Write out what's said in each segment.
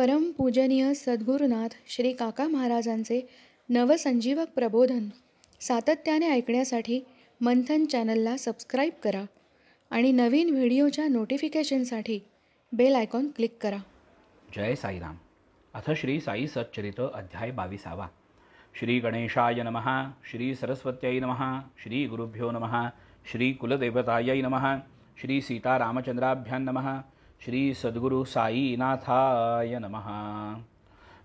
परमपूजनीय सद्गुरुनाथ श्री काका महाराजांचे नवसंजीवक प्रबोधन सातत्याने ऐकण्यासाठी मंथन चॅनलला सबस्क्राईब करा आणि नवीन व्हिडिओच्या नोटिफिकेशनसाठी बेल आयकॉन क्लिक करा. जय साईराम. अथ श्री साई सच्चरित अध्याय 22. श्री गणेशाय नमः. श्री सरस्वत्यै नमः. श्री गुरुभ्यो नमः. श्री कुलदेवतायै नमः. श्री सीतारामचंद्राभ्यां नमः. श्री सद्गुरु साईनाथाय नमः.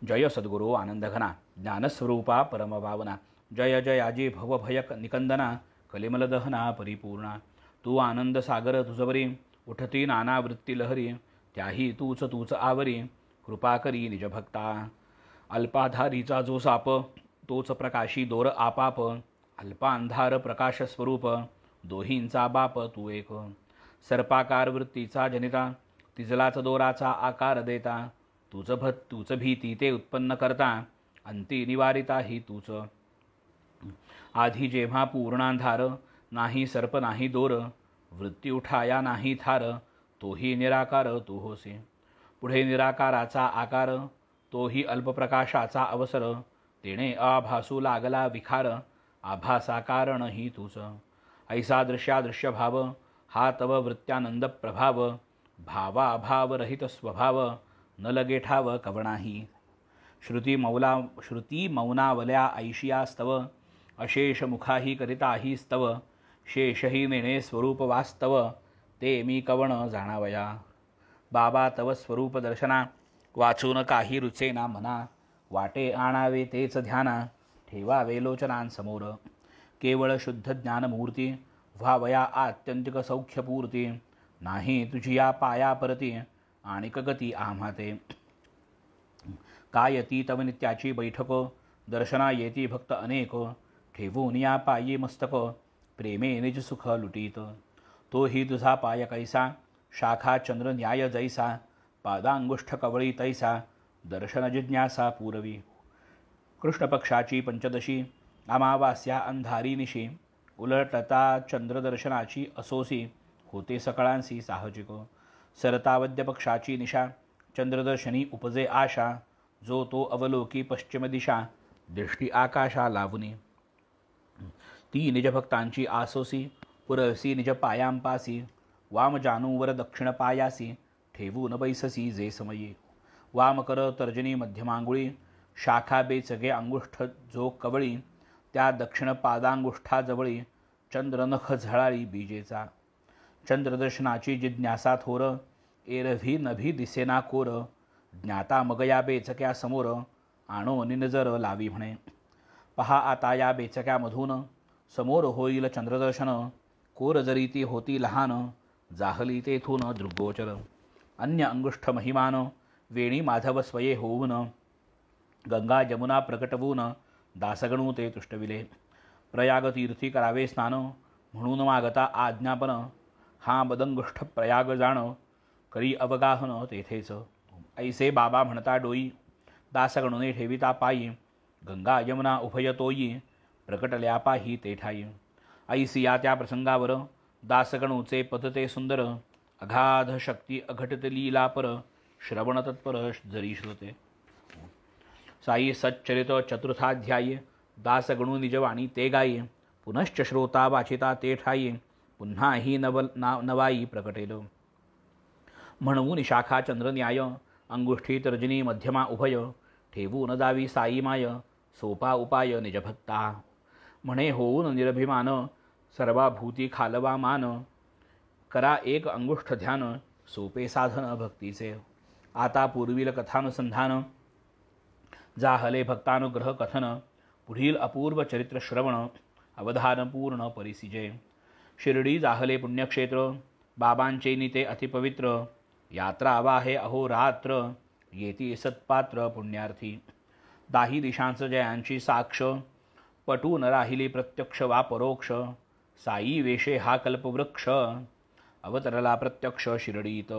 जय सद्गुरु आनंदघना ज्ञानस्वरूपा परमभावना. जय जय आजी भवभयक निकंदना कलिमलदहना परिपूर्णा. तू आनंद सागर तुझवरी उठती नाना वृत्ती लहरी. त्याही तूच आवरी कृपा करी निजभक्ता. अल्पाधारीचा जो साप तोच प्रकाशी दोर आपाप. अल्पांधार प्रकाश स्वरूप दोहींचा बाप तू एक. सर्पाकार वृत्तीचा जनिता तिजलाच दोराचा आकार देता. तूच भीती ते उत्पन्न करता. अंती निवारिता ही तूच. आधी जेव्हा पूर्णांधार नाही सर्प नाही दोर. वृत्ती उठाया नाही थार. तोही निराकार तू होसे. पुढे निराकाराचा आकार तोही अल्पप्रकाशाचा अवसर. तेणे आभासू लागला विखार. आभासा कारण ही तूच. ऐसा दृश्यादृश्य भाव हा तव वृत्त्यानंद प्रभाव. भावाभावरहित स्वभाव न लगे ठाव कवणाही. श्रुती मौनावल्या ऐशियास्तव. अशेष मुखाही करिताही स्तव. शेषही नेणे स्वरूप वास्तव ते मी कवण जाणावया. बाबा तव स्वरूप दर्शना वाचून काही रुचेना मना. वाटे आणावे तेच ध्याना ठेवावे लोचनांसमोर. केवळ शुद्ध ज्ञानमूर्ती व्हावया आत्यंतिक सौख्यपूर्ती. नाही तुझी या पाया परती आणिक गती आम्हा ते. काय ती तव नित्याची बैठक दर्शना येती भक्त अनेक. ठेवून या पायी मस्तक प्रेमे निज सुख लुटीत. तोही तुझा पाय कैसा शाखा चंद्र न्याय जैसा. पादांगुष्ठ कवळी तैसा दर्शन जिज्ञासा पूरवी. कृष्ण पक्षाची पंचदशी अमावास्या अंधारी निशी. उलटता चंद्रदर्शनाची असोसी होते सकळांसी साहजिक. सरतावद्य पक्षाची निशा चंद्रदर्शनी उपजे आशा. जो तो अवलोकी पश्चिम दिशा दृष्टी आकाशा लावणी. ती निज भक्तांची आसोसी पुरसी निज पायांपासी. वाम जानूवर दक्षिण पायासी ठेवून बैससी जे समयी. वाम कर तर्जनी मध्यमांगुळी शाखा बेचगे अंगुष्ठ जो कवळी. त्या दक्षिण पादांगुष्ठाजवळी चंद्रनख झळाळी बीजेचा. चंद्रदर्शनाची जिज्ञासा थोर एरव्ही नभी दिसेना कोर. ज्ञाता मग या बेचक्या समोर आणो निनजर लावी म्हणे. पहा आता या बेचक्यामधून समोर होईल चंद्रदर्शन. कोर जरी ती होती लहान जाहली तेथून दृग्गोचर. अन्य अंगुष्ठ महिमान वेणी माधव स्वये होऊन. गंगा जमुना प्रकटवून दासगणू ते तुष्टविले. प्रयाग तीर्थी करावे स्नान म्हणून मागता आज्ञापन. हा बदंगुष्ठ प्रयाग जाण करी अवगाहन तेथेच. ऐसे बाबा म्हणता डोई दासगणुने ठेविता पायी. गंगा यमुना उभय तोयी प्रकटल्या पाही ते ठाई. ऐसी या त्या प्रसंगावर दासगणूचे पद ते सुंदर. अगाध शक्ती अघटित लीलापर श्रवण तत्पर जरी श्रोते. साई सच्चरित चतुर्थाध्यायी. दासगणू निजवाणी ते गायी. पुनश्च श्रोता वाचिता ते ठाई. पुन्हा ही नवाई प्रकटेल. म्हणून शाखा चंद्रन्याय अंगुष्ठी तर्जनी मध्यमा उभय. ठेवून दावी साई माय सोपा उपाय निजभक्ता. म्हणे होऊन निरभिमान सर्वाभूती खालवा मान. करा एक अंगुष्ठ ध्यान सोपे साधन भक्तीचे. आता पूर्वील कथानुसंधान जाहले भक्तानुग्रह कथन. पुढील अपूर्व चरित्र श्रवण अवधान पूर्ण परिसिजे. शिर्डी जाहले पुण्यक्षेत्र बाबांचे निते अतिपवित्र. यात्रा वाहे अहोरात्र येती सत्पात्र पुण्यार्थी. दाही दिशांच जयांची साक्ष पटून राहिली प्रत्यक्ष वा परोक्ष. साई वेशे हा कल्पवृक्ष अवतरला प्रत्यक्ष शिर्डीत.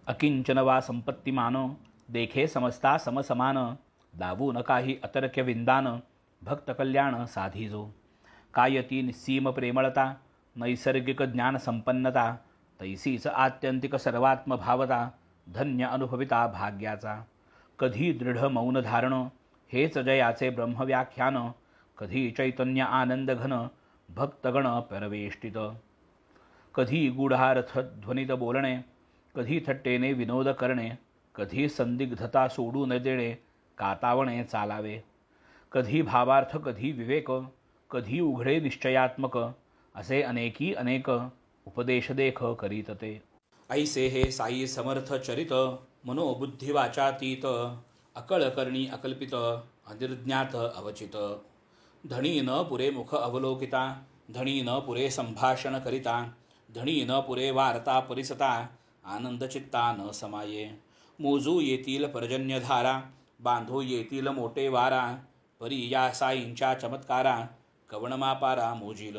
अकिंचन वा संपत्तिमान देखे समस्ता समसमान. दावू न काही अतर्क्य विंदान भक्त कल्याण साधिजो. कायती निस्सीम प्रेमळता नैसर्गिक ज्ञान संपन्नता. तैसीच आत्यंतिक सर्वात्मभावता धन्य अनुभविता भाग्याचा. कधी दृढ मौन धारण हेच जयाचे ब्रह्मव्याख्यान. कधी चैतन्य आनंद घन भक्तगण परवेष्टित. कधी गूढार्थ ध्वनित बोलणे, कधी थट्टेने विनोद करणे, कधी संदिग्धता सोडू न देणे कातावणे चालावे. कधी भावार्थ कधी विवेक, कधी उघडे निश्चयात्मक, असे अनेकी अनेक उपदेश देख करीत ते. ऐसे हे साई समर्थ चरित, मनोबुद्धी वाचातीत, अकळ करणी अकल्पित, अनिर्ज्ञात अवचित. धणी न पुरे मुख अवलोकिता, धणी न पुरे संभाषण करिता, धणी न पुरे वार्ता परिसता, आनंद चित्ता न समाये. मोजू येतील पर्जन्यधारा, बांधू येतील मोठे वारा, परी या साईंच्या चमत्कारा, कवणमापारा मोजील.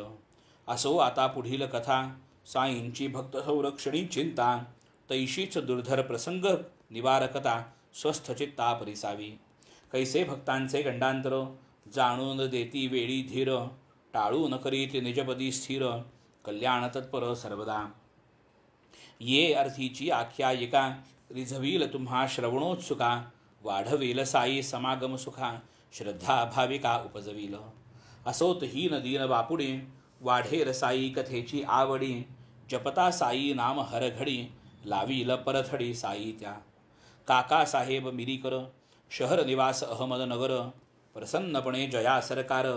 असो आता पुढील कथा, साईंची भक्त संरक्षणी चिंता, तैशीच दुर्धर प्रसंग निवारकता, स्वस्थ चित्ता परिसावी. कैसे भक्तांचे गंडांतर, जाणून देती वेळी धीर, टाळून करीत निजपदी स्थिर, कल्याण तत्पर सर्वदा. ये अर्थीची आख्यायिका, रिझवील तुम्हा श्रवणोत्सुका, वाढवील साई समागम सुखा, श्रद्धा भाविका उपजवील. असोत हीन दीन बापुडी, वाढेर साई कथेची आवडी, जपता साई नाम हरघडी, लावील परथडी साई त्या. काका साहेब मिरीकर, शहर निवास अहमदनगर, प्रसन्नपणे जया सरकार,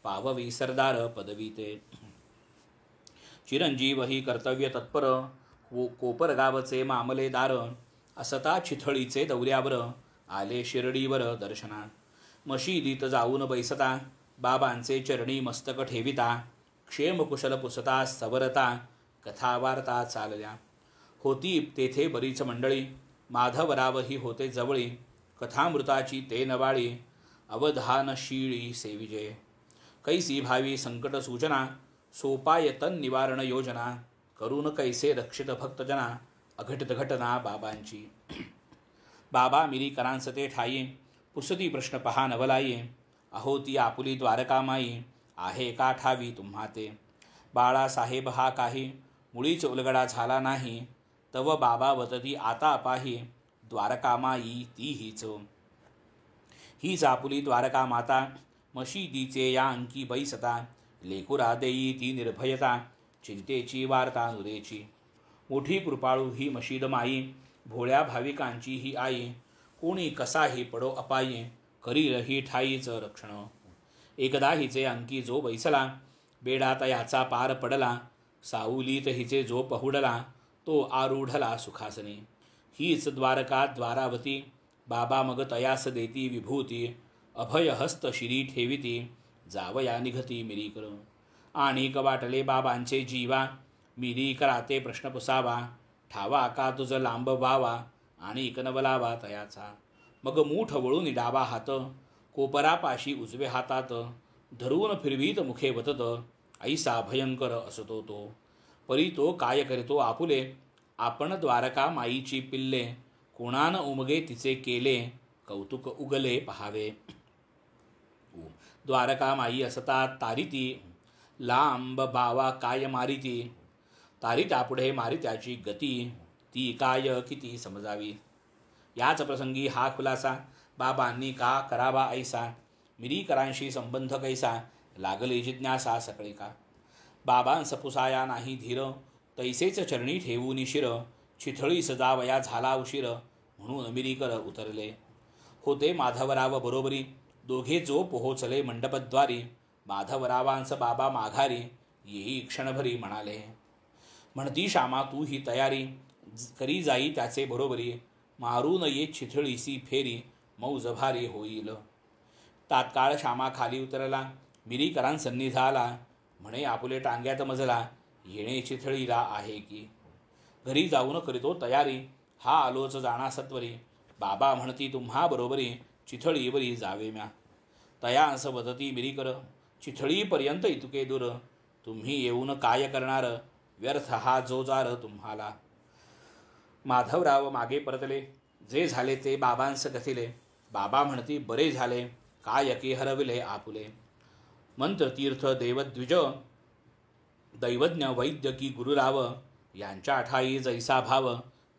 पाववी सरदार पदवी ते. चिरंजीव ही कर्तव्य तत्पर, कोपरगावचे मामलेदार, असता चिथळीचे दौऱ्यावर, आले शिर्डीवर दर्शना. मशिदीत जाऊन बैसता, बाबांचे चरणी मस्तक ठेविता, क्षेमकुशल पुसता सवरता, कथा वार्ता चालल्या. होती तेथे बरीच मंडळी, माधवरावही होते जवळी, कथामृताची ते नवाळी, अवधानशीळी सेविजे. कैसी भावी संकट सूचना, सोपाय तन निवारण योजना, करून कैसे रक्षित भक्तजना, अघटित घटना बाबांची. बाबा मिरीकरांस ते ठाई, पुसती प्रश्न पहा नवलाई, अहो ती आपुली द्वारकामाई, आहे का ठावी तुम्हा ते. बाळासाहेब हा काही मुळीच उलगडा झाला नाही, तव बाबा वतती आता पाही, द्वारकामाई ती हीच आपुली द्वारका माता, मशिदीचे या अंकी बैसता, लेकुरा देई ती निर्भयता, चिंतेची वार्ता नुरेची. मोठी कृपाळू ही मशीद माई, भोळ्या भाविकांची ही आई, कोणी कसाही पडो अपायी, करील ही ठाईचं रक्षण. एकदा हिचे अंकी जो बैसला, बेडात याचा पार पडला, साऊलीत हिचे जो पहुडला, तो आरूढला सुखासनी. हीच द्वारका द्वारावती, बाबा मग तयास देती विभूती, अभय हस्त शिरी ठेविती, जावया निघती मिरीकर. आणि वाटले बाबांचे जीवा, मिरीकराते प्रश्न पुसावा, ठावा का तुझ लांब व्हावा, आणि कनवलावा तयाचा. मग मूठ वळून डावा हात, कोपरापाशी उजवे हातात, धरून फिरवीत मुखे वतत, ऐसा भयंकर असतो तो. परी तो काय करीतो आपुले, आपण द्वारका माईची पिल्ले, कोणान उमगे तिचे केले, कौतुक उगले पहावे. द्वारका माई असता तारिती, लांब बावा काय मारिती, तारित्यापुढे मारित्याची गती, ती काय किती समजावी. याच प्रसंगी हा खुलासा, बाबांनी का करावा ऐसा, मिरीकरांशी संबंध कैसा, लागली जिज्ञासा सकळी का. बाबांस पुसाया नाही धीर, तैसेच चरणी ठेवून शिर, चिथळी सजावया झाला उशीर, म्हणून मिरीकर उतरले. होते माधवराव बरोबरी, दोघे जो पोहोचले मंडपद्वारी, माधवरावांस बाबा माघारी, येई क्षणभरी म्हणाले. म्हणती श्यामा तू ही तयारी, करी जाई त्याचे बरोबरी, मारून ये चिथळीसी फेरी, मौज भारी होईल. तात्काळ श्यामा खाली उतरला, मिरीकरांसन्निधाला, म्हणे आपुले टांग्यात मजला, येणे चिथळीला आहे की. घरी जाऊन करीतो तयारी, हा आलोच जाणा सत्वरी, बाबा म्हणती तुम्हा बरोबरी, चिथळीवरी जावे म्या. तयांस वदती मिरीकर, चिथळीपर्यंत इतके दूर, तुम्ही येऊन काय करणार, व्यर्थ हा जोजार तुम्हाला. माधवराव मागे परतले, जे झाले ते बाबांस कथिले. बाबा म्हणती बरे झाले, काय की हरविले आपुले. मंत्रतीर्थ देवद्विज, दैवज्ञ वैद्यकी गुरुराव, यांच्या ठाई जैसा भाव,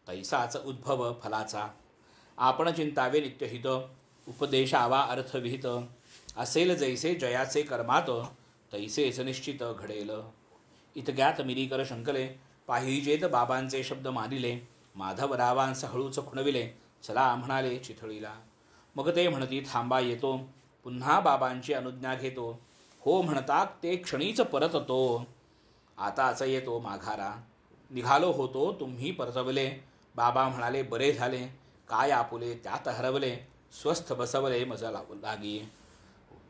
तैसाच उद्भव फलाचा. आपण चिंतावे नित्यहित, उपदेशावा अर्थविहित. असेल जैसे जयाचे कर्मात, तैसेच निश्चित घडेल. इतक्यात मिरीकर शंकले, पाहिजेत बाबांचे शब्द मानिले. माधवरावांस हळूच खुणविले, चला म्हणाले चिथळीला. मग ते म्हणती थांबा येतो, पुन्हा बाबांची अनुज्ञा घेतो. हो म्हणता ते क्षणीच परततो, आताच येतो माघारा. निघालो होतो तुम्ही परतवले, बाबा म्हणाले बरे झाले. काय आपुले त्यात हरवले, स्वस्थ बसवले मज लागी.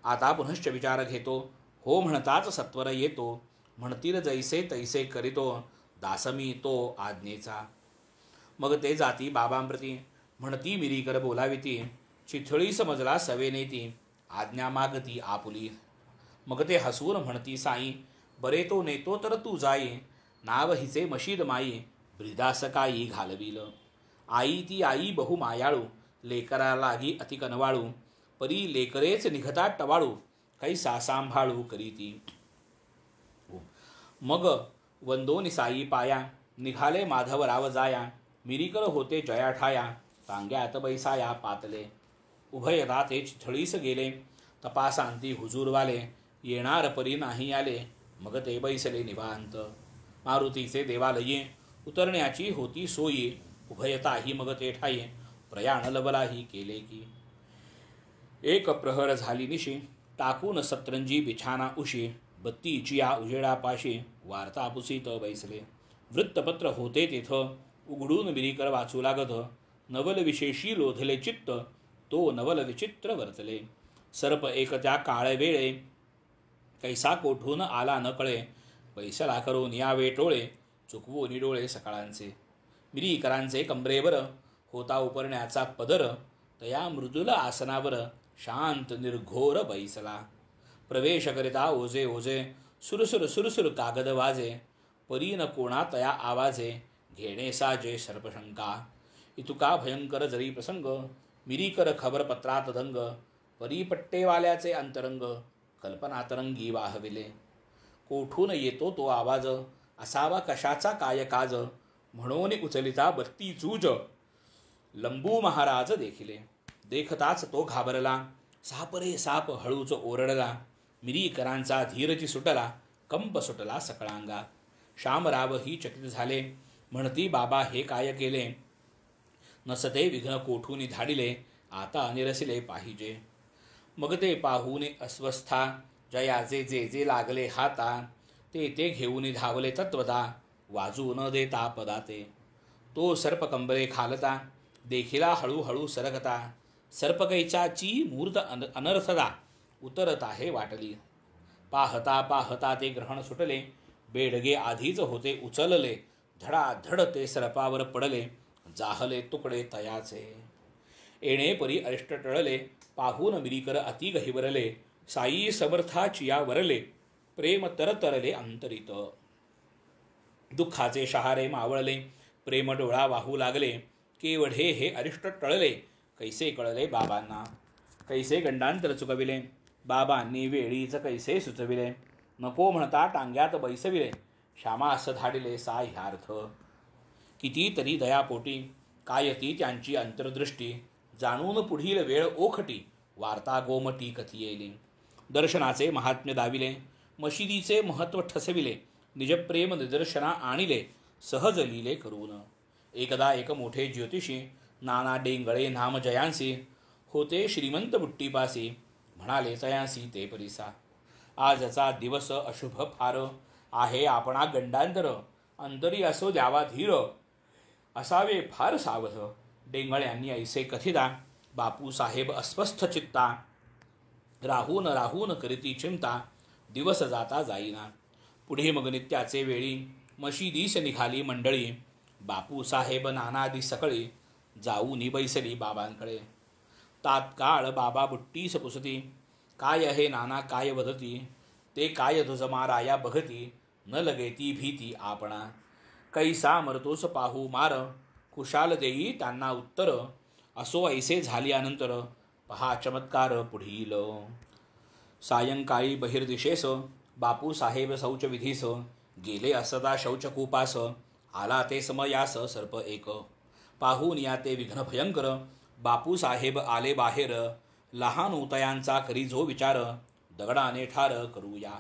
आता पुनश्च विचार घेतो, हो म्हणताच सत्वर येतो. म्हणतील जैसे तैसे करीतो, दासमी तो आज्ञेचा. मग ते जाती बाबांप्रती, म्हणती मिरीकर बोलाविती. चिथळी समजला सवेनेती, आज्ञा मागती आपुली. मग ते हसून म्हणती साई, बरे तो नेतो तर तू जाई. नाव हिचे मशीद माई, ब्रिदास काही घालविल. आई ती आई बहु मायाळू, लेकरा लागी अति कनवाळू. परी लेकरेच निघता टवाळू, कैसा सांभाळू करीती. मग वंदोनी साई पाया, निघाले माधवराव जाया. मिरीकर होते जया ठाया, टांग्यात बैसाया पातले. उभयता ते चिथळीस गेले, तपासांती हुजूरवाले. येणार परी नाही आले, मग ते बैसले निवांत. मारुतीचे देवालये, उतरण्याची होती सोयी. उभयताही मग ते ठाई, प्रयाण लवलाही केले की. एक प्रहर झाली निशी, टाकून सतरंजी बिछाना उशी. बत्तीची या उजेडापाशी, वार्ता पुसीत बैसले. वृत्तपत्र होते तेथ, उघडून मिरीकर वाचू लागत. नवल विशेषी लोधले चित्त, तो नवल विचित्र वर्तले. सर्प एक त्या काळ वेळे, कैसा कोठून आला न कळे. पैसला करून यावे टोळे, चुकवून डोळे सकाळांचे. मिरीकरांचे कमरेवर होता उपरण्याचा पदर. तया मृदुल आसनावर शांत निर्घोर बैसला. प्रवेश करिता ओझे ओझे, सुरसुर सुरसुर कागद वाजे. परी न कोणा तया आवाजे, घेणे साजे सर्पशंका. इतुका भयंकर जरी प्रसंग, मिरीकर खबरपत्रात दंग. परी पट्टेवाल्याचे अंतरंग, कल्पनातरंगी वाहविले. कोठून येतो तो आवाज, असावा कशाचा काय काज. म्हणून उचलिता बत्ती चूज, लंबू महाराज देखिले. देखताच तो घाबरला, साप रे साप हळूच ओरडला. मिरीकरांचा धीरची सुटला, कंप सुटला सकळांगा. शामरावही चकित झाले, म्हणती बाबा हे काय केले. नसते विघ्न कोठून धाडिले, आता निरसिले पाहिजे. मग ते पाहून अस्वस्था, जयाचे जे जे लागले हाता. ते ते घेऊन धावले तत्वता, वाजू न देता पदाते. तो सर्प कंबरे खालता, देखिला हळूहळू सरकता. सर्पकैचाची मूर्त अनर्थदा, उतरत आहे वाटली. पाहता पाहता ते ग्रहण सुटले, बेडगे आधीच होते उचलले. धडाधड ते सर्पावर पडले, जाहले तुकडे तयाचे. येणे परी अरिष्ट टळले, पाहून मिरीकर अति गहिवरले. साई समर्थाची या वरले, प्रेम तरतरले अंतरित. दुःखाचे शहारे मावळले, प्रेम डोळा वाहू लागले. केवढे हे अरिष्ट टळले, कैसे कळले बाबांना. कैसे गंडांतर चुकविले, बाबांनी वेळीच कैसे सुचविले. नको म्हणता टांग्यात बैसविले, श्यामास धाडिले साह्यार्थ. कितीतरी दयापोटी, काय ती त्यांची अंतर्दृष्टी. जाणून पुढील वेळ ओखटी, वार्ता गोमटी कथी येली. दर्शनाचे महात्म्य दाविले, मशिदीचे महत्त्व ठसविले. निजप्रेम निदर्शना आणिले, सहज लिले करून. एकदा एक मोठे ज्योतिषी, नाना डेंगळे नाम जयांसी. होते श्रीमंत बुट्टीपासी, म्हणाले तयांसी ते परिसा. आजचा दिवस अशुभ फार, आहे आपणा गंडांतर. अंतरी असो द्यावा धीर, असावे फार सावध. डेंगळ्यांनी ऐसे कथिता, बापू साहेब अस्वस्थ चित्ता. राहून राहून करीती चिंता, दिवस जाता जाईना. पुढे मग नित्याचे वेळी, मशिदीस निघाली मंडळी. बापू साहेब नानादी सकळी, जाऊनी बैसली बाबांकडे. तात्काळ बाबा बुट्टीस पुसती, काय हे नाना काय वदती. ते काय तुझ माराया बघती, न लगेती भीती आपणा. कैसा मरतोस पाहू मार, कुशाल देई त्यांना उत्तर. असो ऐसे झाल्यानंतर, पहा चमत्कार पुढील. सायंकाळी बहिर्दिशेस, बापू साहेब शौचविधीस. गेले असता शौचकूपास, आला ते समयास सर्प एक. पाहून या ते विघ्न भयंकर, बापूसाहेब आले बाहेर, लहान उतयांचा करी जो विचार, दगडाने ठार करूया.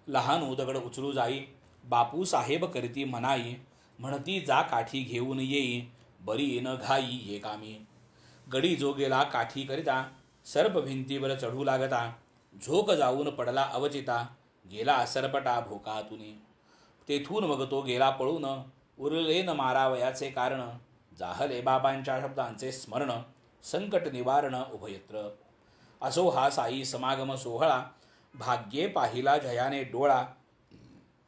लहान दगड उचलू जाई, बापूसाहेब करती म्हणाई, म्हणती जा काठी घेऊन येई, बरी न घाई ये कामी. गडी जो गेला काठी करिता, सर्प भिंतीवर चढू लागता, झोक जाऊन पडला अवचिता, गेला सरपटा भोकातुनी. तेथून मग तो गेला पळून, उरले न मारावयाचे कारण, जाहले बाबांच्या शब्दांचे स्मरण, संकट निवारण उभयत्र. असो हा साई समागम सोहळा, भाग्ये पाहिला जयाने डोळा,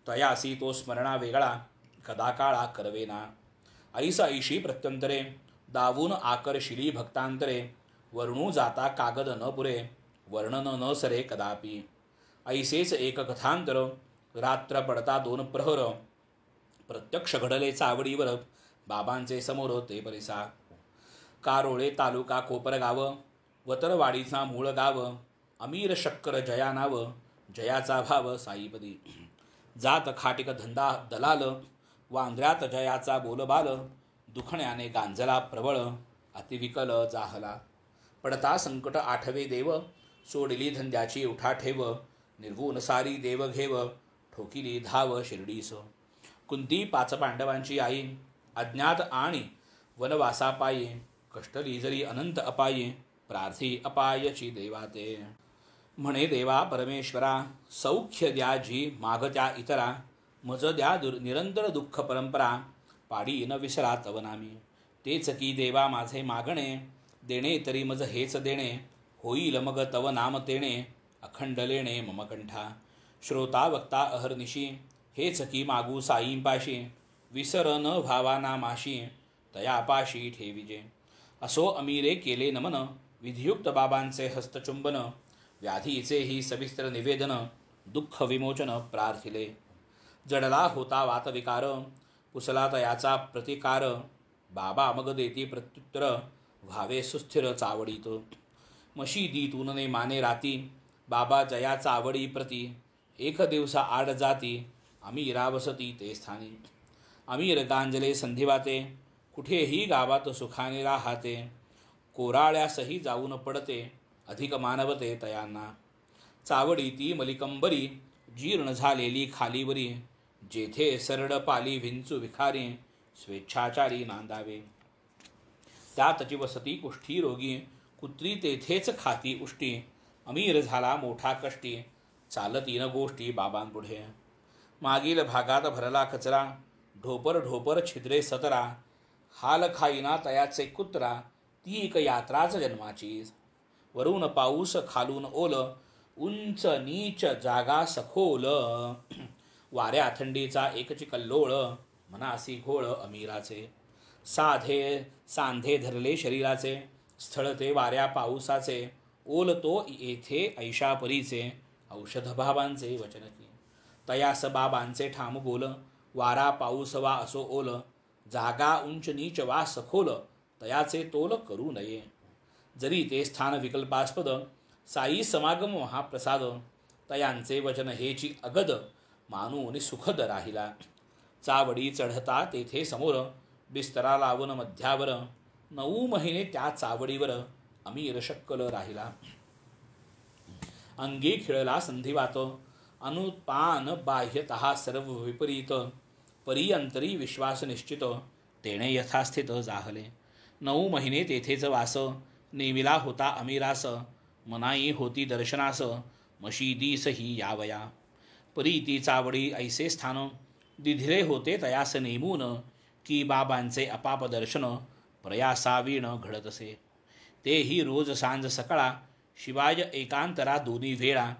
तयासी तो स्मरणा वेगळा, कदा काळा करवेना. ऐसा ऐशी प्रत्यंतरे, दावून आकर्शिली भक्तांतरे, वर्णू जाता कागद न पुरे, वर्णन न सरे कदापि. ऐसेच एक कथांतर, रात्र पडता 2 प्रहर, प्रत्यक्ष घडले चावडीवर, बाबांचे समोर ते परिसा. कारोळे तालुका कोपरगाव, वतरवाडीचा मूळ गाव, अमीर शक्कर जया नाव, जयाचा भाव साईपदी. जात खाटिक धंदा दलाल, वांद्र्यात जयाचा बोलबाल, दुखण्याने गांजला प्रबळ, अतिविकल जाहला. पडता संकट आठवे देव, सोडली धंद्याची उठा ठेव, निर्वून सारी देव घेव, ठोकिली धाव शिर्डीस. कुंती 5 पांडवांची आई, अज्ञात आणि वनवासापायी, कष्टली जरी अनंत अपायी, प्रार्थी अपायची देवाते. म्हणे देवा परमेश्वरा, सौख्य द्या जी मागत्या इतरा, मज द्या निरंतर दुःख परंपरा, पाडी न विसरा तव नामी. तेच की देवा माझे मागणे, देणे तरी मज हेच देणे, होईल मग तव नाम तेणे, अखंड लेणे मम कंठा. श्रोता वक्ता अहर्निशी, हेच की मागू साईंपाशी, विसर न भावा नामाशी, तयापाशी ठेविजे. असो अमीरे केले नमन, विधियुक्त बाबांचे हस्तचुंबन, व्याधीचेही सविस्तर निवेदन, दुःख विमोचन प्रार्थिले. जडला होता वातविकार, पुसला तयाचा प्रतिकार, बाबा मग देती प्रत्युत्तर, व्हावे सुस्थिर चावडीत. मशिदीतून ने माने राती, बाबा जया चावडी प्रती, एक दिवसा आड जाती, अमीरा वसती ते स्थानी. अमीर गांजले संधिवाते, कुठेही गावात सुखाने राहते, कोराळ्यासही जाऊन पडते, अधिक मानवते तयांना. चावडी ती मलिकंबरी, जीर्ण झालेली खालीवरी, जेथे सरड पाली विंचू विखारी, स्वेच्छाचारी नांदावे. त्यातची वसती कुष्ठी रोगी, कुत्री तेथेच खाती उष्टी, अमीर झाला मोठा कष्टी, चालती न गोष्टी बाबांपुढे. मागील भागात भरला कचरा, ढोपर ढोपर छिद्रे 17, हाल खाईना तयाचे कुत्रा, ती एक यात्राच जन्माची. वरून पाऊस खालून ओल, उंच नीच जागा सखोल, वाऱ्या थंडीचा एकची कल्लोळ, मनासी घोळ अमीराचे. सांधे धरले शरीराचे, स्थळ ते वाऱ्या पाऊसाचे, ओल तो येथे ऐशा परीचे, औषध भावांचे वचन की. तयास बाबांचे ठाम बोल, वारा पाऊस वा असो ओल, जागा उंच नीच वा सखोल, तयाचे तोल करू नये. जरी ते स्थान विकल्पास्पद, साई समागम महाप्रसाद, तयांचे वचन हेची अगद, मानून सुखद राहिला. चावडी चढता तेथे समोर, बिस्तरा लावून मध्यावर, 9 महिने त्या चावडीवर, अमीर शक्कल राहिला. अंगी खिळला संधिवात, अनुपान बाह्यतः सर्व विपरीत, परियंतरी विश्वास निश्चित, तेणे यथास्थित जाहले. 9 महिने तेथेच वास, नेमिला होता अमीरास, मनाई होती दर्शनास, मशिदीस ही यावया. परी ती चावडी ऐसे स्थान, दिधिले होते तयास नेमून, की बाबांचे अपाप दर्शन, प्रयासावीण घडतसे. तेही रोज सांज सकाळा, शिवाय एकांतरा 2 वेळा,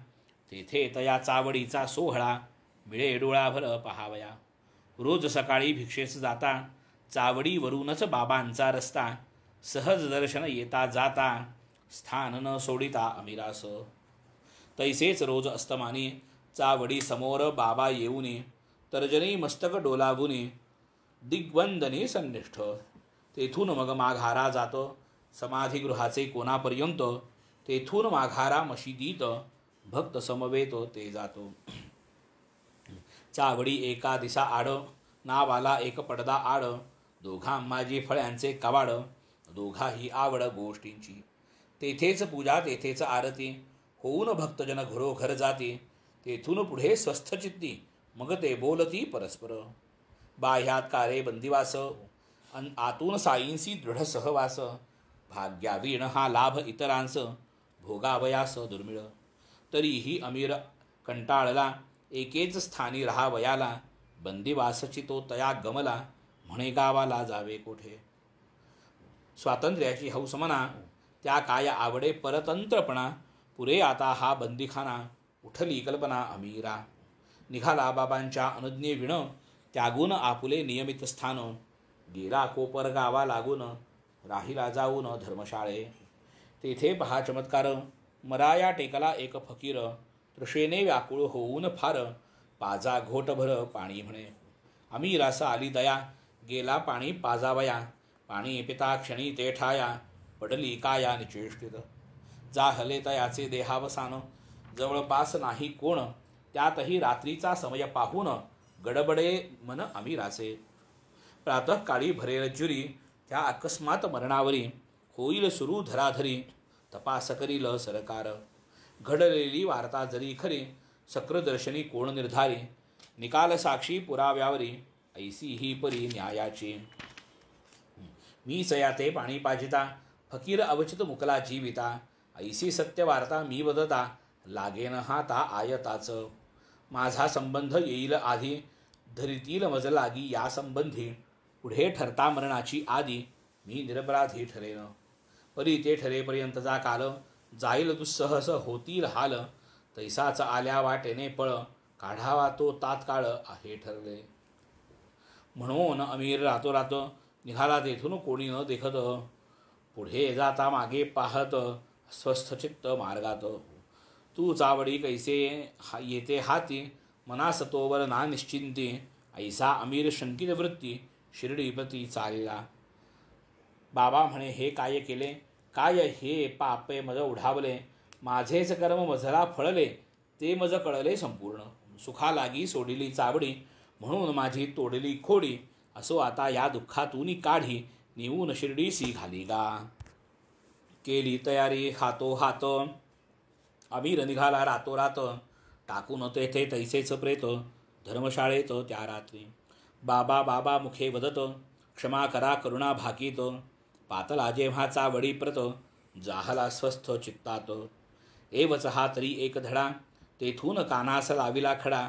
तेथे तया चावडीचा सोहळा, मिळे डोळाभर पहावया. रोज सकाळी भिक्षेस जाता, चावडीवरूनच बाबांचा रस्ता, सहज दर्शन येता जाता, स्थान न सोडिता अमीरास. तैसेच रोज अस्तमानी, चावडी समोर बाबा येऊनी, तर्जनी मस्तक डोलावुनी, दिग्वंदनी संनिष्ठ. तेथून मग माघारा जातो, समाधिगृहाचे कोणापर्यंत, तेथून माघारा मशिदीत, भक्त समवेत ते जातो. चावडी एका दिसा आड, नावाला एक पडदा आड, दोघा माझी फळ्यांचे कवाड, दोघाही आवड गोष्टींची. तेथेच पूजा तेथेच आरती, होऊन भक्तजन घरोघर जाती. तेथून पुढे स्वस्थचित्ती, मग ते बोलती परस्पर. बाह्यात कारे बंदिवास, आतून साईंसी दृढ सहवास. भाग्यावीण हा लाभ इतरांस, भोगावयास दुर्मिळ. तरीही अमीर कंटाळला, एकेच स्थानी राहावयाला. बंदिवासची तो तया गमला, म्हणे गावाला जावे कोठे. स्वातंत्र्याची हौस मना, त्या काय आवडे परतंत्रपणा. पुरे आता हा बंदीखाना, उठली कल्पना अमीरा. निघाला बाबांच्या अनुज्ञेविण, त्यागून आपुले नियमित स्थान. गेला कोपर गावा लागून, राहिला जाऊन धर्मशाळे. तेथे पहा चमत्कार, मराया टेकला एक फकीर. तृषेने व्याकुळ होऊन फार, पाजा घोटभर पाणी म्हणे. अमीरास आली दया, गेला पाणी पाजावया. पाणी पिता क्षणी ते ठाया, पडली काया निचेष्टित. जाहले तयाचे देहावसान, जवळपास नाही कोण. त्यातही रात्रीचा समय पाहून, गडबडे मन अमीराचे. प्रातःकाळी भरेल जुरी, त्या अकस्मात मरणावरी. होईल सुरू धराधरी, तपास करील सरकार. घडलेली वार्ता जरी खरी, सक्रदर्शनी कोण निर्धारी. निकाल साक्षी पुराव्यावरी, ऐसी ही परी न्यायाची. मी सयाते पाणी पाजिता, फकीर अवचित मुकला जीविता. ऐसी सत्य वार्ता मी वदता, लागेन हाता आयताच. माझा संबंध येईल आधी, धरीतील मज लागी या संबंधी. पुढे ठरता मरणाची आदी, मी निरपराधी ठरेन. परी ते ठरेपर्यंतचा काल, जाईल दुस्सहस होतील हाल. तैसाच आल्या वाटेने पळ, काढावा तो तात्काळ आहे ठरले. म्हणून अमीर रातोरात निघाला तेथून कोणी न देखत. पुढे जाता मागे पाहत, स्वस्थचित्त मार्गात. तू चावडी कैसे येते हाती, मनास तोवर ना निश्चिंती. ऐसा अमीर शंकित वृत्ती, शिर्डीप्रती चालला. बाबा म्हणे हे काय केले, काय हे पापे मज उडावले. माझेच कर्म मजला फळले, ते मज कळले संपूर्ण. सुखा लागी सोडिली चावडी, म्हणून माझी तोडली खोडी. असो आता या दुःखातून काढी, नेऊन शिर्डीसी घाली गा. केली तयारी हातोहात, अमीर निघाला रातोरात. टाकून तेथे तैसेच प्रेत, धर्मशाळेत त्या रात्री. बाबा बाबा मुखे वदत, क्षमा करा करुणा भाकीत. पातला जेव्हा चावडी प्रत, जाहला स्वस्थ चित्तात. एवच हा तरी एक धडा, तेथून कानास लाविला खडा.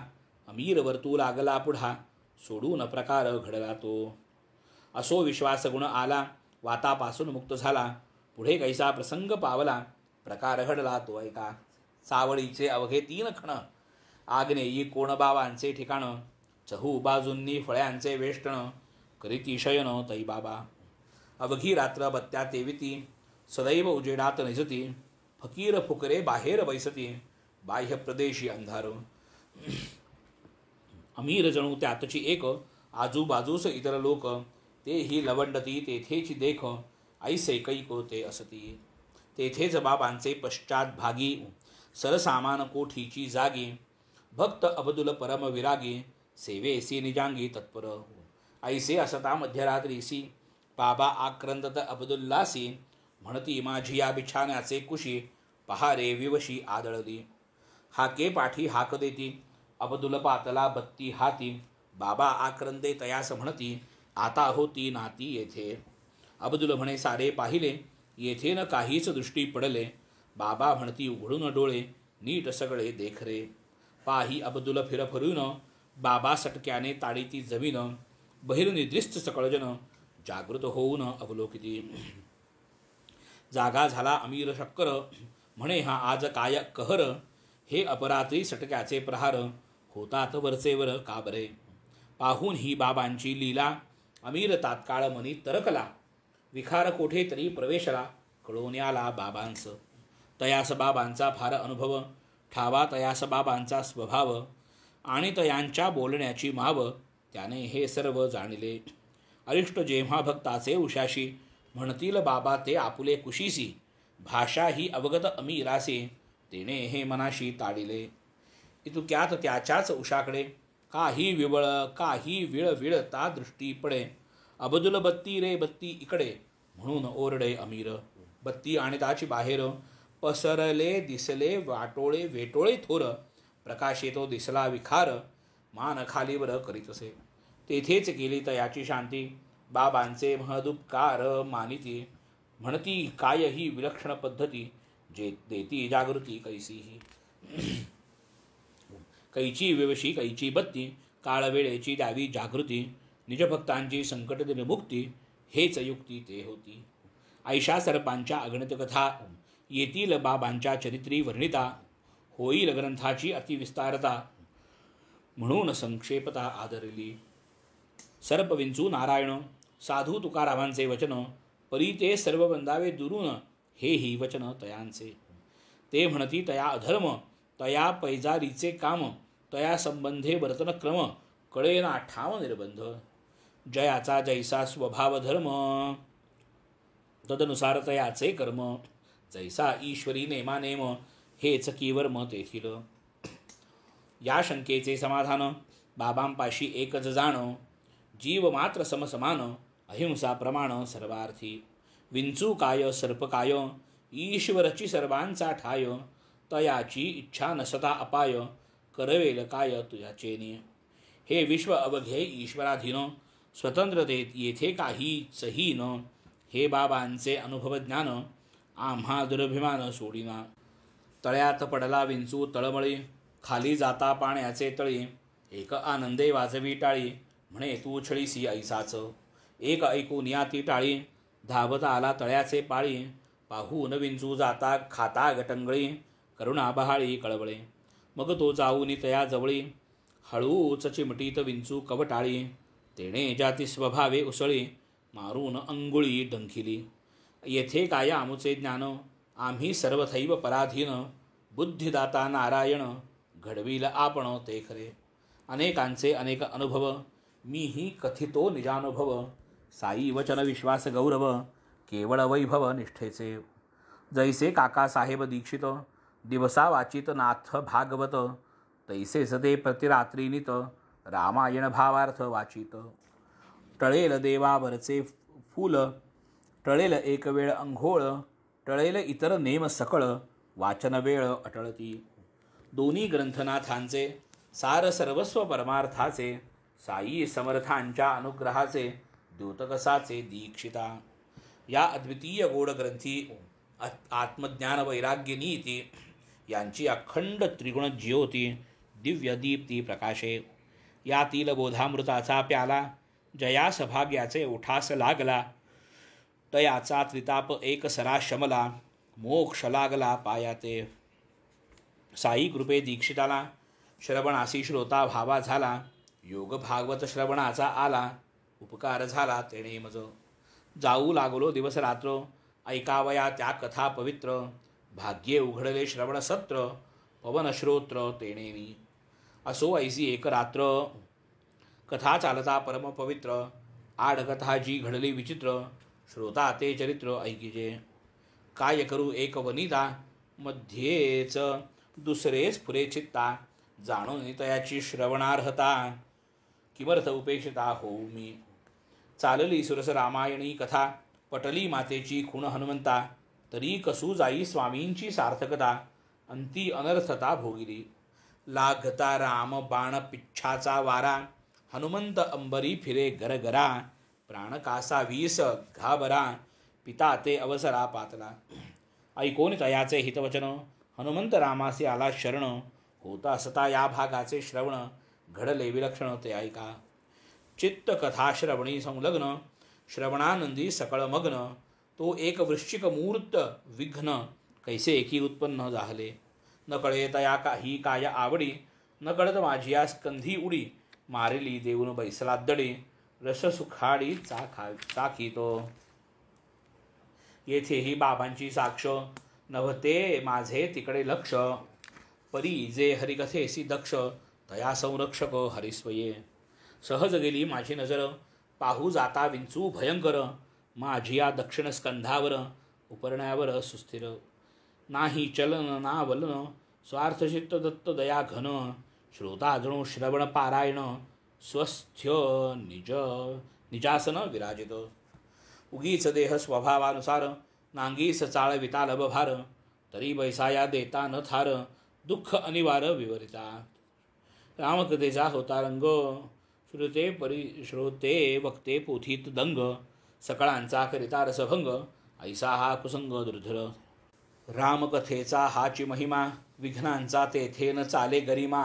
अमीर वर्तू लागला पुढा, सोडून प्रकार घडला तो. असो विश्वास गुण आला, वातापासून मुक्त झाला. पुढे कैसा प्रसंग पावला, प्रकार घडला तो ऐका. चावडीचे अवघे 3 खण, आग्नेयी कोणबाबांचे ठिकाण. चहू बाजूंनी फळ्यांचे वेष्टण, करीती शयन तै बाबा. अवघी रात्र बत्त्या तेविती, सदैव उजेडात निजती. फकीर फुकरे बाहेर बैसती, बाह्य प्रदेशी अंधार. अमीर जणू त्यातची एक, आजूबाजूस इतर लोक. तेही लवंडती तेथेची देख, ऐसे कैको ते असती. तेथेच बाबांचे पश्चात भागी, सरसामान कोठीची जागी. भक्त अब्दुल परम विरागी, सेवेसी निजांगी तत्पर. ऐसे असता मध्यरात्रीसी, बाबा आक्रंदत अब्दुल्लासी. म्हणती माझी या बिछाण्याचे कुशी, पहारे विवशी आदळली. हाके पाठी हाक देती, अब्दुल पातला बत्ती हाती. बाबा आक्रंदे तयास म्हणती, आता होती नाती येथे. अब्दुल म्हणे सारे पाहिले, येथे न काहीच दृष्टी पडले. बाबा म्हणती उघडून डोळे, नीट सगळे देखरे. पाही अब्दुल फिरफरून, बाबा सटक्याने ताडीती जमीन. बहिर्निद्रिस्त सकळजन, जागृत होऊन अवलोकिती. जागा झाला अमीर शक्कर, म्हणे हा आज काय कहर. हे अपरात्री सटक्याचे प्रहार, होतात वरचेवर का बरे. पाहून ही बाबांची लीला, अमीर तात्काळ मनी तरकला. विखार कोठे तरी प्रवेशला, कळून आला बाबांस. तयास बाबांचा फार अनुभव, ठावा तयास बाबांचा स्वभाव. आणि तयांच्या बोलण्याची माव, त्याने हे सर्व जाणले. अरिष्ट जेव्हा भक्ताचे उशाशी, म्हणतील बाबा ते आपुले कुशीसी. भाषा ही अवगत अमीरासे, तेने हे मनाशी ताडिले. इतक्यात त्याच्याच उशाकडे, काही विवळ काही विळविळता दृष्टी पडे. अब्दुल बत्ती रे बत्ती इकडे म्हणून ओरडे अमीर. बत्ती आणताची बाहेर पसरले दिसले वाटोळे वेटोळे थोर. प्रकाश येतो दिसला विखार मान खालीवर करीत असे. तेथेच गेली तयाची शांती बाबांचे महदुपकार मानिती. म्हणती काय ही विलक्षण पद्धती जे देती जागृती कैसीही. कैची विवशी कैची बत्ती काळ वेळेची द्यावी जागृती. निजभक्तांची संकट निर्मुक्ती हेच युक्ती ते होती. ऐशा सर्पांच्या अगणित कथा येतील बाबांच्या चरित्री वर्णिता. होईल ग्रंथाची अतिविस्तारता म्हणून संक्षेपता आदरली. सर्प विंचू नारायण साधू तुकारामांचे वचन परी ते सर्व बंधावे दुरून हेही वचन तयांचे. ते म्हणती तया अधर्म तया पैजारीचे काम तया संबंधे वर्तन क्रम कळेना ठाव निर्बंध. जयाचा जैसा स्वभाव धर्म तदनुसार तयाचे कर्म. जैसा ईश्वरी नेमानेम हेच कीवर्म तेथील. या शंकेचे समाधान बाबांपाशी एकच जाण. जीव मात्र समसमान अहिंसा प्रमाण सर्वार्थी. विंचू काय सर्प काय ईश्वरची सर्वांचा ठाय. तयाची इच्छा नसता अपाय करवेल काय तुझ्याचेने. हे विश्व अवघे ईश्वराधीन स्वतंत्रतेत येथे काहीचही न. हे बाबांचे अनुभव ज्ञान आम्हा दुर्भिमान सोडिना. तळ्यात पडला विंचू तळमळी खाली जाता पाण्याचे तळी. एक आनंदे वाजवी टाळी म्हणे तू छळीसी ऐसाच. एक ऐकून या ती टाळी धावत आला तळ्याचे पाळी. पाहून विंचू जाता खाता गटंगळी करुणा बहाळी कळवळे. मग तो जाऊन तया जवळी हळूच चिमटीत विंचू कवटाळी. तेणे जाती स्वभावे उसळी मारून अंगुळी डंखिली. येथे काय आमुचे ज्ञान आम्ही सर्वथैव पराधीन. बुद्धिदाता नारायण घडविल आपण ते खरे. अनेकांचे अनेक अनुभव मीही कथितो निजानुभव. साई वचन विश्वास गौरव केवळ वैभव निष्ठेचे. जैसे काकासाहेब दीक्षित दिवसा वाचित नाथ भागवत. तैसेच ते प्रतिरात्रीनित रामायण भावार्थ वाचित. टळेल देवावरचे फूल टळेल एक वेळ अंघोळ. टळेल इतर नेम सकळ वाचन वेळ अटळती. दोन्ही ग्रंथनाथांचे सार सर्वस्व परमार्थाचे. साई समर्थांच्या अनुग्रहाचे द्योतकसाचे दीक्षिता. या अद्वितीय गोड ग्रंथी आत्मज्ञान वैराग्य नीती यांची अखंड त्रिगुण ज्योती दिव्य दीप्ती प्रकाशे. यातील बोधामृताचा प्याला जयास भाग्याचे उठास लागला. तयाचा त्रिताप एक सरा शमला मोक्ष लागला पायाते. साई कृपे दीक्षिताला श्रवणासी श्रोता भावा झाला. योग भागवत श्रवणाचा आला उपकार झाला तेणे मज. जाऊ लागलो दिवस रात्र ऐकावया त्या कथा पवित्र. भाग्ये उघडले श्रवण सत्र पवन श्रोत्र तेणेनी. असो ऐसी एक रात्र कथा चालता परम पवित्र. आड कथा जी घडली विचित्र श्रोता ते चरित्र ऐकिजे. काय करू एक वनिता मध्येच दुसरे स्फुरे चित्ता. जाणून तयाची श्रवणार्हता किमर्थ उपेक्षिता होऊ मी. चालली सुरस रामायणी कथा पटली मातेची खूण हनुमंता. तरी कसू जाई स्वामींची सार्थकता अंती अनर्थता भोगिली. लागता राम बाण पिच्छाचा वारा हनुमंत अंबरी फिरे गरगरा. प्राण कासा वीस घाबरा पिता ते अवसरा पातला. ऐकोन तयाचे हितवचन हनुमंत रामासे आला शरण. होता सता या भागाचे श्रवण घडले विलक्षण ते ऐका. चित्त कथा श्रवणी संलग्न श्रवणानंदी सकळ मग्न. तो एक वृश्चिक मूर्त विघ्न कैसे एकी उत्पन्न झाले. न कळे तया काही काय आवडी न कळत माझी या स्कंधी उडी. मारिली देऊन बैसला दडी रस सुखाडी चाखितो. येथेही बाबांची साक्ष नव्हते माझे तिकडे लक्ष. परी जे हरिकथेसी दक्ष तया संरक्षक हरिस्वये. सहज गेली माझी नजर पाहू जाता विंचू भयंकर. माझी या दक्षिण स्कंधावर उपरण्यावर सुस्थिर. नाही चलन ना वलन स्वार्थचित्त दत्त दया घन. श्रोता जणू श्रवण पारायण स्वस्थ्य निज निजासन विराजित. उगीच देह स्वभावानुसार नांगीस चाळविता लभभार. तरी बैसाया देता न थार दुःख अनिवार विवरिता. रामकथेचा होता रंग श्रोते वक्ते पोथीत दंग. सकळांचा करिता रसभंग ऐसा हा कुसंग दुर्धर. रामकथेचा हाची महिमा विघ्नांचा तेथेन चाले गरिमा.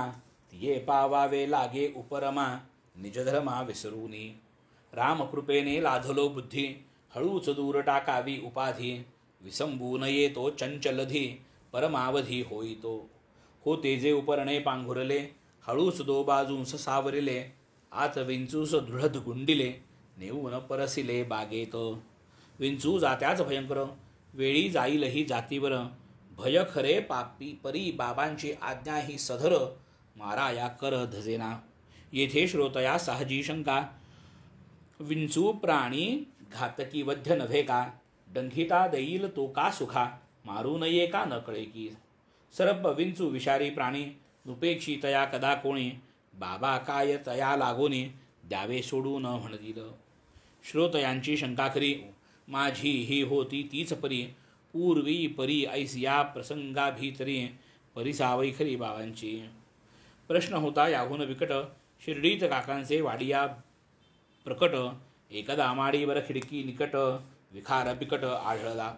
तिये पावावे लागे उपरमा निजधर्मा विसरूनी. रामकृपेने लाधलो बुद्धी हळूच दूर टाकावी उपाधी. विसंबून येतो चंचलधी परमावधी होईतो. होते जे उपरणे पांघुरले हळूच दो बाजूंस सावरिले. आत विंचूस दृढ गुंडिले नेऊन परसिले बागेत. विंचू जात्याच भयंकर वेळी जाईलही जातीवर. भय खरे पापी परी बाबांची आज्ञा ही सधर. मारा या कर धजेना. येथे श्रोतया साहजी शंका विंचू प्राणी घातकी वध्य नव्हे का. डंखिता देईल तो का सुखा मारू नये का न कळे की. सरप विंचू विषारी प्राणी नुपेक्षी तया कदा कोणी. बाबा काय तया लागोनी द्यावे सोडून म्हणतील. श्रोतयांची शंका खरी माझी ही होती तीच परी. पूर्वी परी ऐसिया प्रसंगा भीतरी परिसावई खरी बाबांची. प्रश्न होता याहून विकट शिर्डीत काकांचे वाडिया प्रकट. एकदा माडीवर खिडकी निकट विखार बिकट आढळला.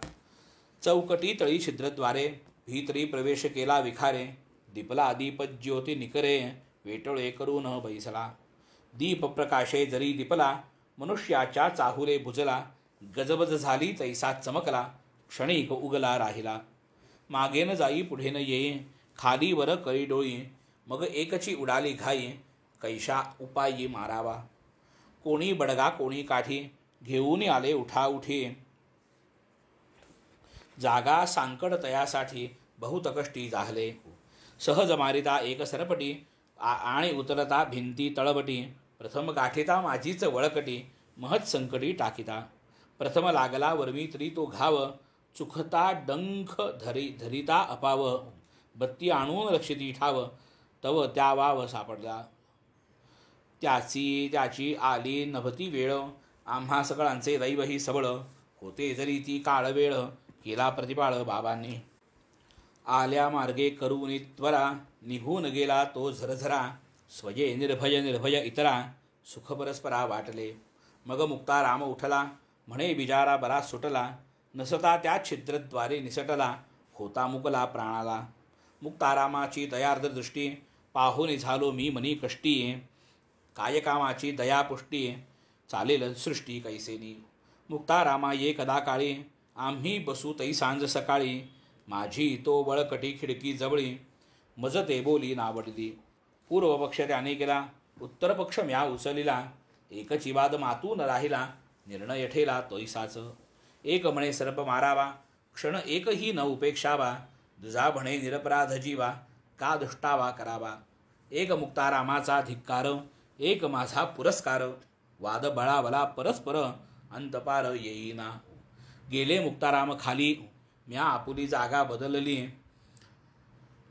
चौकटी तळी छिद्रद्वारे भीतरी प्रवेश केला विखारे. दीपला दीप ज्योती निकरे वेटळे करून बैसला. दीप प्रकाशे जरी दीपला मनुष्याच्या चाहुले भुजला. गजबज झाली तैसा चमकला क्षणिक उगला राहिला. मागे न जाई पुढे न येई खाली वर करी डोळी. मग एकची उडाली घाई कैशा उपायी मारावा. कोणी बडगा कोणी काठी घेऊन आले उठाउठी. जागा सांकड तयासाठी बहुत कष्टी झाले. सहज मारिता एक सरपटी आणि उतरता भिंती तळबटी. प्रथम गाठिता माझीच वळकटी महत् संकटी टाकिता. प्रथम लागला वरवी तरी तो घाव चुखता डंख धरिता अपाव. बत्ती आणून लक्षिती ठाव तव त्या वाव सापडला. त्याची आली नभती वेळ आम्हा सकळांचे दैव ही सबळ. होते जरी ती काळ वेळ केला प्रतिपाळ बाबांनी. आल्या मार्गे करून त्वरा निघून गेला तो झरझरा. स्वये निर्भय इतरा सुख परस्परा वाटले. मग मुक्ताराम उठला म्हणे बिजारा बरा सुटला. नसता त्या छिद्रद्वारे निसटला होता मुकला प्राणाला. मुक्तारामाची दयार्द्र दृष्टी पाहून झालो मी मनी कष्टी. कायकामाची दयापुष्टी चालेल सृष्टी कैसेनी. मुक्तारामा ये कदा काळी आम्ही बसू तै सांज सकाळी. माझी तो बळकटी खिडकी जवळी मजते बोली नावडली. पूर्व पक्ष त्याने केला उत्तर पक्ष म्या उचलिला. एकची वाद मातून राहिला निर्णय ठेला तैसाच. एक म्हणे सर्प मारावा क्षण एकही न उपेक्षावा. दुजा म्हणे निरपराध जीवा का दुष्टावा करावा. एक मुक्तारामाचा धिक्कार एक माझा पुरस्कार. वाद बळावला परस्पर अंतपार येईना. गेले मुक्ताराम खाली म्या आपुली जागा बदलली.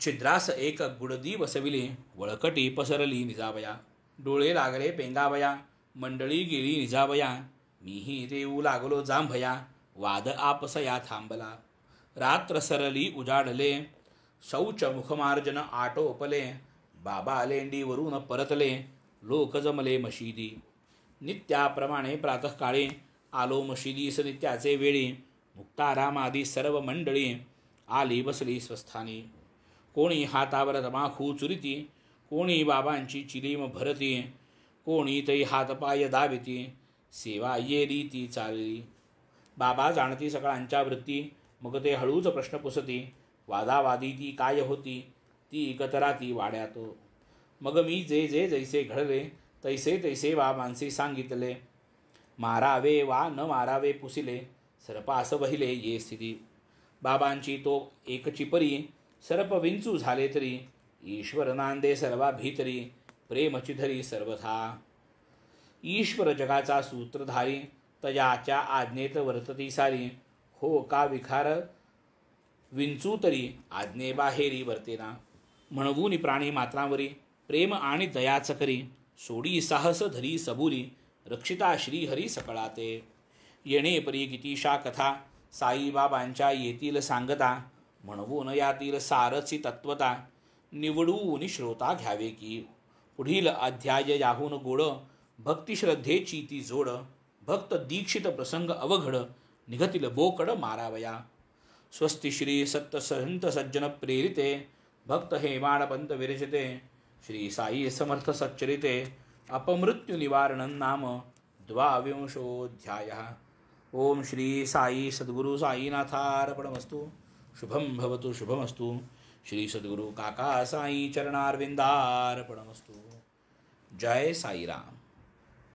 छिद्रास एक गुडदी बसविली वळकटी पसरली निजावया. डोळे लागले पेंगावया मंडळी गेली निजावया. मीही देऊ लागलो जांभया वाद आपसया थांबला. रात्र सरली उजाडले शौच मुखमार्जन आटोपले. बाबा लेंडीवरून परतले लोक जमले मशिदी. नित्याप्रमाणे प्रातःकाळी आलो मशिदीस नित्याचे वेळी. मुक्तारामादी सर्व मंडळी आली बसली स्वस्थानी. कोणी हातावर तमाखू चुरिती कोणी बाबांची चिलीम भरती. कोणी तै हातपाय दाविती सेवा ये रीती चालली. बाबा जाणती सकळांच्या वृत्ती मग ते हळूच प्रश्न पुसती. वादावादी ती काय होती ती एकतराती वाड्यात. मग मी जे जे जैसे घडले तैसे तैसे बाबांचे सांगितले. मारावे वा न मारावे पुसिले सर्पास वहिले ये स्थिती. बाबांची तो एकची परी सर्प विंचू झाले तरी. ईश्वर नांदे सर्वा भीतरी प्रेमचिधरी सर्वथा. ईश्वर जगाचा सूत्रधारी तयाच्या आज्ञेत वर्तती सारी. हो का विखार विंचू तरी आज्ञेबाहेरी वर्तेना. म्हणवून प्राणी मात्रावरी प्रेम आणि दयाच करी. सोडी साहस धरी सबुरी रक्षिता श्रीहरी सकळाते. येणे परी कितीशा कथा साईबाबांच्या येतील सांगता. म्हणवून यातील सारची तत्वता निवडून श्रोता घ्यावे की. पुढील अध्याय याहून गोड भक्तिश्रद्धेची ती जोड. भक्त दीक्षित प्रसंग अवघड निघतील बोकड मारावया. स्वस्ति श्री सत्य संत सज्जन प्रेरिते भक्त हेमाडपंत विरचिते. श्री साई समर्थ सच्चरिते अपमृत्यु निवारणं नाम 12वाऽध्यायः. ओम श्री साई सद्गुरु साईनाथार्पणमस्तु. शुभम भवतु शुभमस्तु. श्री सद्गुरु काका साई चरणारविंदार्पणमस्तु. जय साईराम.